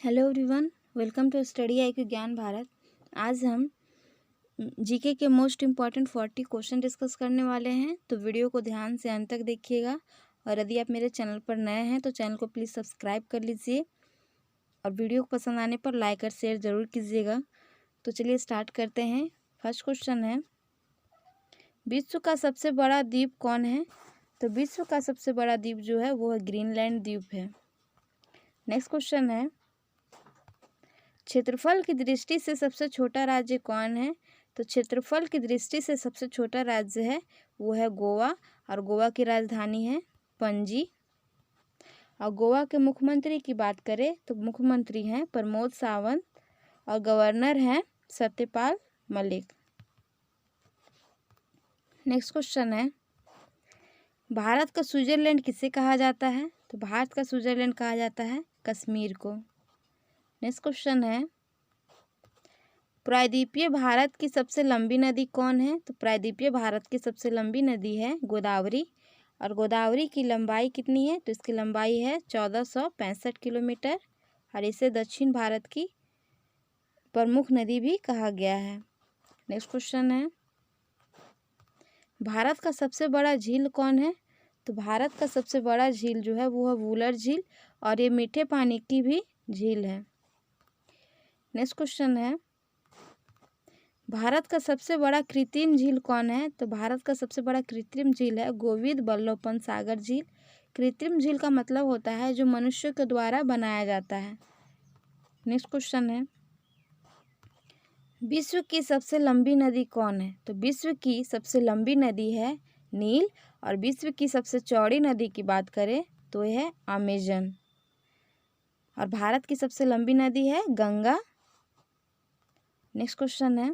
Hello everyone, welcome to study I Q Gyan Bharat. आज हम GK के मोस्ट इम्पॉर्टेंट 40 क्वेश्चन डिस्कस करने वाले हैं, तो वीडियो को ध्यान से अंत तक देखिएगा। और यदि आप मेरे चैनल पर नए हैं तो चैनल को प्लीज़ सब्सक्राइब कर लीजिए और वीडियो को पसंद आने पर लाइक और शेयर ज़रूर कीजिएगा। तो चलिए स्टार्ट करते हैं। फर्स्ट क्वेश्चन है, विश्व का सबसे बड़ा द्वीप कौन है? तो विश्व का सबसे बड़ा द्वीप जो है वो है ग्रीनलैंड द्वीप है। नेक्स्ट क्वेश्चन है, क्षेत्रफल की दृष्टि से सबसे छोटा राज्य कौन है? तो क्षेत्रफल की दृष्टि से सबसे छोटा राज्य है वो है गोवा, और गोवा की राजधानी है पणजी। और गोवा के मुख्यमंत्री की बात करें तो मुख्यमंत्री हैं प्रमोद सावंत और गवर्नर हैं सत्यपाल मलिक। नेक्स्ट क्वेश्चन है, भारत का स्विट्जरलैंड किसे कहा जाता है? तो भारत का स्विट्जरलैंड कहा जाता है कश्मीर को। नेक्स्ट क्वेश्चन है, प्रायद्वीपीय भारत की सबसे लंबी नदी कौन है? तो प्रायद्वीपीय भारत की सबसे लंबी नदी है गोदावरी। और गोदावरी की लंबाई कितनी है? तो इसकी लंबाई है 1465 किलोमीटर, और इसे दक्षिण भारत की प्रमुख नदी भी कहा गया है। नेक्स्ट क्वेश्चन है, भारत का सबसे बड़ा झील कौन है? तो भारत का सबसे बड़ा झील जो है वो है वुलर झील, और ये मीठे पानी की भी झील है। नेक्स्ट क्वेश्चन है, भारत का सबसे बड़ा कृत्रिम झील कौन है? तो भारत का सबसे बड़ा कृत्रिम झील है गोविंद बल्लभ पंत सागर झील। कृत्रिम झील का मतलब होता है जो मनुष्य के द्वारा बनाया जाता है। नेक्स्ट क्वेश्चन है, विश्व की सबसे लंबी नदी कौन है? तो विश्व की सबसे लंबी नदी है नील, और विश्व की सबसे चौड़ी नदी की बात करें तो यह है अमेजन। और भारत की सबसे लंबी नदी है गंगा। नेक्स्ट क्वेश्चन है,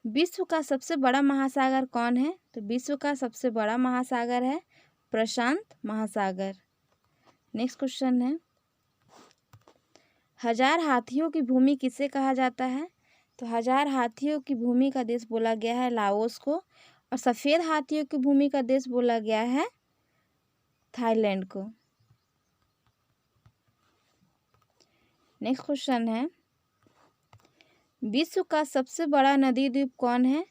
विश्व का सबसे बड़ा महासागर कौन है? तो विश्व का सबसे बड़ा महासागर है प्रशांत महासागर। नेक्स्ट क्वेश्चन है, हजार हाथियों की भूमि किसे कहा जाता है? तो हजार हाथियों की भूमि का देश बोला गया है लाओस को, और सफ़ेद हाथियों की भूमि का देश बोला गया है थाईलैंड को। नेक्स्ट क्वेश्चन है, विश्व का सबसे बड़ा नदी द्वीप कौन है?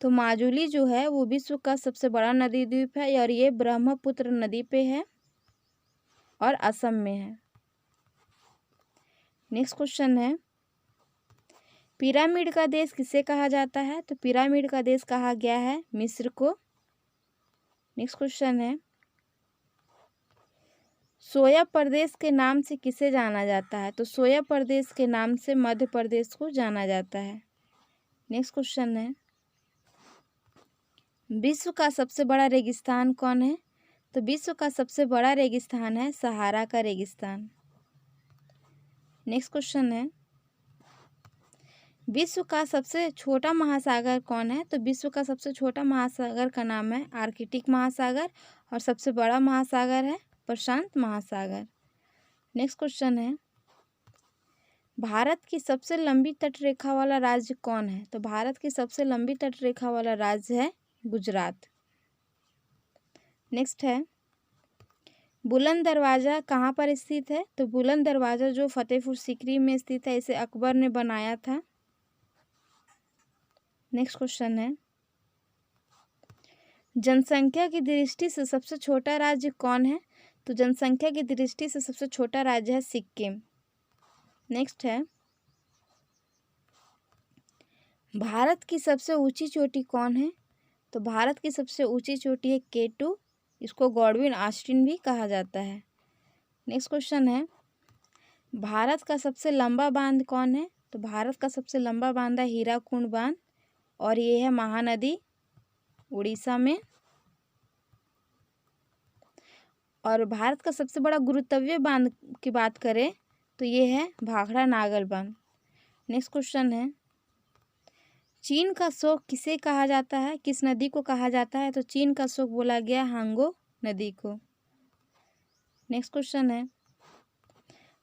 तो माजुली जो है वो विश्व का सबसे बड़ा नदी द्वीप है, और ये ब्रह्मपुत्र नदी पे है और असम में है। नेक्स्ट क्वेश्चन है, पिरामिड का देश किसे कहा जाता है? तो पिरामिड का देश कहा गया है मिस्र को। नेक्स्ट क्वेश्चन है, सोया प्रदेश के नाम से किसे जाना जाता है? तो सोया प्रदेश के नाम से मध्य प्रदेश को जाना जाता है। नेक्स्ट क्वेश्चन है, विश्व का सबसे बड़ा रेगिस्तान कौन है? तो विश्व का सबसे बड़ा रेगिस्तान है सहारा का रेगिस्तान। नेक्स्ट क्वेश्चन है, विश्व का सबसे छोटा महासागर कौन है? तो विश्व का सबसे छोटा महासागर का नाम है आर्कटिक महासागर, और सबसे बड़ा महासागर है प्रशांत महासागर। नेक्स्ट क्वेश्चन है, भारत की सबसे लंबी तटरेखा वाला राज्य कौन है? तो भारत की सबसे लंबी तटरेखा वाला राज्य है गुजरात। नेक्स्ट है, बुलंद दरवाज़ा कहाँ पर स्थित है? तो बुलंद दरवाज़ा जो फतेहपुर सीकरी में स्थित है, इसे अकबर ने बनाया था। नेक्स्ट क्वेश्चन है, जनसंख्या की दृष्टि से सबसे छोटा राज्य कौन है? तो जनसंख्या की दृष्टि से सबसे छोटा राज्य है सिक्किम। नेक्स्ट है, भारत की सबसे ऊंची चोटी कौन है? तो भारत की सबसे ऊंची चोटी है K2, इसको गॉडविन ऑस्टिन भी कहा जाता है। नेक्स्ट क्वेश्चन है, भारत का सबसे लंबा बांध कौन है? तो भारत का सबसे लंबा बांध है हीराकुंड बांध, और ये है महानदी उड़ीसा में। और भारत का सबसे बड़ा गुरुत्वीय बांध की बात करें तो ये है भाखड़ा नागल बांध। नेक्स्ट क्वेश्चन है, चीन का शोक किसे कहा जाता है? किस नदी को कहा जाता है? तो चीन का शोक बोला गया हांगो नदी को। नेक्स्ट क्वेश्चन है,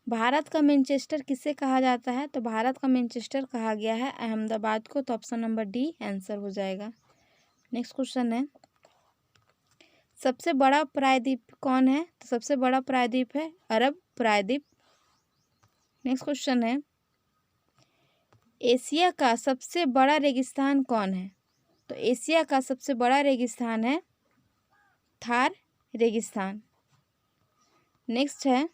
भारत का मैनचेस्टर किसे कहा जाता है? तो भारत का मैनचेस्टर कहा गया है अहमदाबाद को। तो ऑप्शन नंबर डी आंसर हो जाएगा। नेक्स्ट क्वेश्चन है, सबसे बड़ा प्रायद्वीप कौन है? तो सबसे बड़ा प्रायद्वीप है अरब प्रायद्वीप। नेक्स्ट क्वेश्चन है, एशिया का सबसे बड़ा रेगिस्तान कौन है? तो एशिया का सबसे बड़ा रेगिस्तान है थार रेगिस्तान। नेक्स्ट है,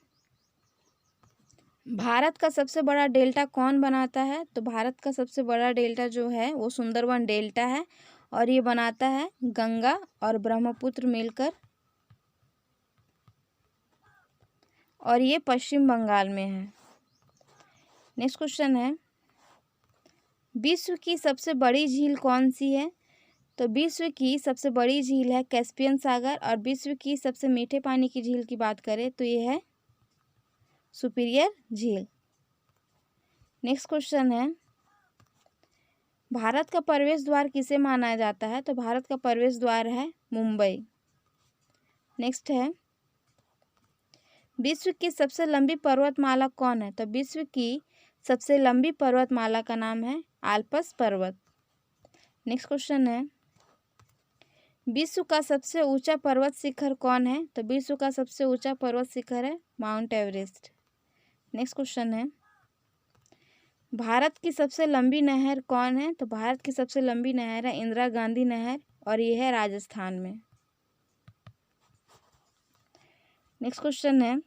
भारत का सबसे बड़ा डेल्टा कौन बनाता है? तो भारत का सबसे बड़ा डेल्टा जो है वो सुंदरवन डेल्टा है और ये बनाता है गंगा और ब्रह्मपुत्र मिलकर, और ये पश्चिम बंगाल में है। नेक्स्ट क्वेश्चन है, विश्व की सबसे बड़ी झील कौन सी है? तो विश्व की सबसे बड़ी झील है कैस्पियन सागर, और विश्व की सबसे मीठे पानी की झील की बात करें तो ये है सुपीरियर झील। नेक्स्ट क्वेश्चन है, भारत का प्रवेश द्वार किसे माना जाता है? तो भारत का प्रवेश द्वार है मुंबई। नेक्स्ट है, विश्व की सबसे लंबी पर्वतमाला कौन है? तो विश्व की सबसे लंबी पर्वतमाला का नाम है आल्प्स पर्वत। नेक्स्ट क्वेश्चन है, विश्व का सबसे ऊंचा पर्वत शिखर कौन है? तो विश्व का सबसे ऊंचा पर्वत शिखर है माउंट एवरेस्ट। नेक्स्ट क्वेश्चन है, भारत की सबसे लंबी नहर कौन है? तो भारत की सबसे लंबी नहर है इंदिरा गांधी नहर और ये है राजस्थान में। नेक्स्ट क्वेश्चन है,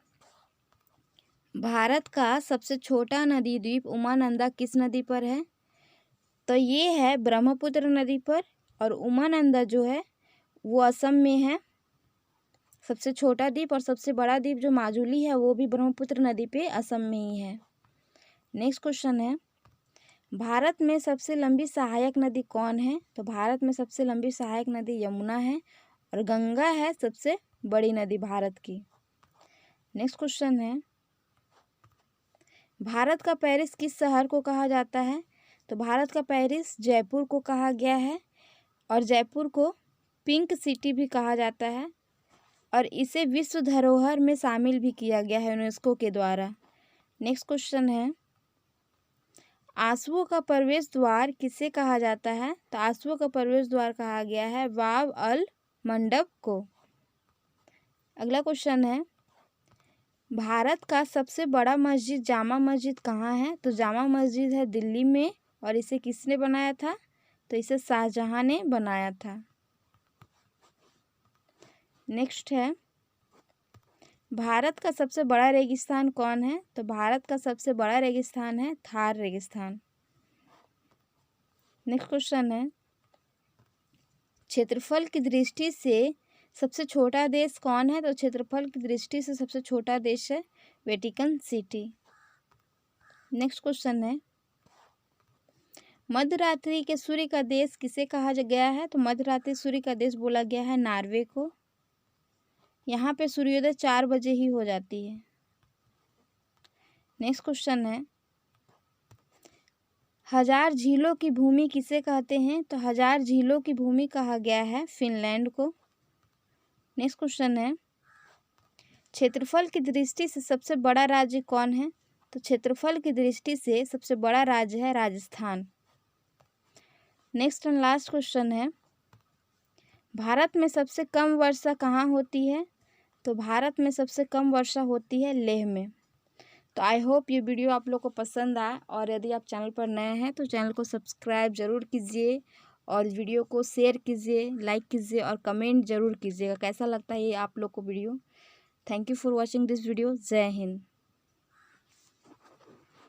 भारत का सबसे छोटा नदी द्वीप उमानंदा किस नदी पर है? तो ये है ब्रह्मपुत्र नदी पर, और उमानंदा जो है वो असम में है सबसे छोटा द्वीप, और सबसे बड़ा द्वीप जो माजुली है वो भी ब्रह्मपुत्र नदी पे असम में ही है। नेक्स्ट क्वेश्चन है, भारत में सबसे लंबी सहायक नदी कौन है? तो भारत में सबसे लंबी सहायक नदी यमुना है और गंगा है सबसे बड़ी नदी भारत की। नेक्स्ट क्वेश्चन है, भारत का पेरिस किस शहर को कहा जाता है? तो भारत का पेरिस जयपुर को कहा गया है, और जयपुर को पिंक सिटी भी कहा जाता है, और इसे विश्व धरोहर में शामिल भी किया गया है यूनेस्को के द्वारा। नेक्स्ट क्वेश्चन है, आंसुओं का प्रवेश द्वार किसे कहा जाता है? तो आंसुओं का प्रवेश द्वार कहा गया है बाब अल मंडप को। अगला क्वेश्चन है, भारत का सबसे बड़ा मस्जिद जामा मस्जिद कहाँ है? तो जामा मस्जिद है दिल्ली में, और इसे किसने बनाया था? तो इसे शाहजहां ने बनाया था। नेक्स्ट है, भारत का सबसे बड़ा रेगिस्तान कौन है? तो भारत का सबसे बड़ा रेगिस्तान है थार रेगिस्तान। नेक्स्ट क्वेश्चन है, क्षेत्रफल की दृष्टि से सबसे छोटा देश कौन है? तो क्षेत्रफल की दृष्टि से सबसे छोटा देश है वेटिकन सिटी। नेक्स्ट क्वेश्चन है, मध्यरात्रि के सूर्य का देश किसे कहा गया है? तो मध्यरात्रि सूर्य का देश बोला गया है नॉर्वे को। यहाँ पे सूर्योदय 4 बजे ही हो जाती है। नेक्स्ट क्वेश्चन है, हजार झीलों की भूमि किसे कहते हैं? तो हजार झीलों की भूमि कहा गया है फिनलैंड को। नेक्स्ट क्वेश्चन है, क्षेत्रफल की दृष्टि से सबसे बड़ा राज्य कौन है? तो क्षेत्रफल की दृष्टि से सबसे बड़ा राज्य है Rajasthan. Next and last question है, भारत में सबसे कम वर्षा कहाँ होती है? तो भारत में सबसे कम वर्षा होती है लेह में। तो आई होप ये वीडियो आप लोग को पसंद आए, और यदि आप चैनल पर नए हैं तो चैनल को सब्सक्राइब ज़रूर कीजिए, और वीडियो को शेयर कीजिए, लाइक कीजिए और कमेंट ज़रूर कीजिएगा कैसा लगता है ये आप लोग को video. Thank you for watching this video. जय हिंद।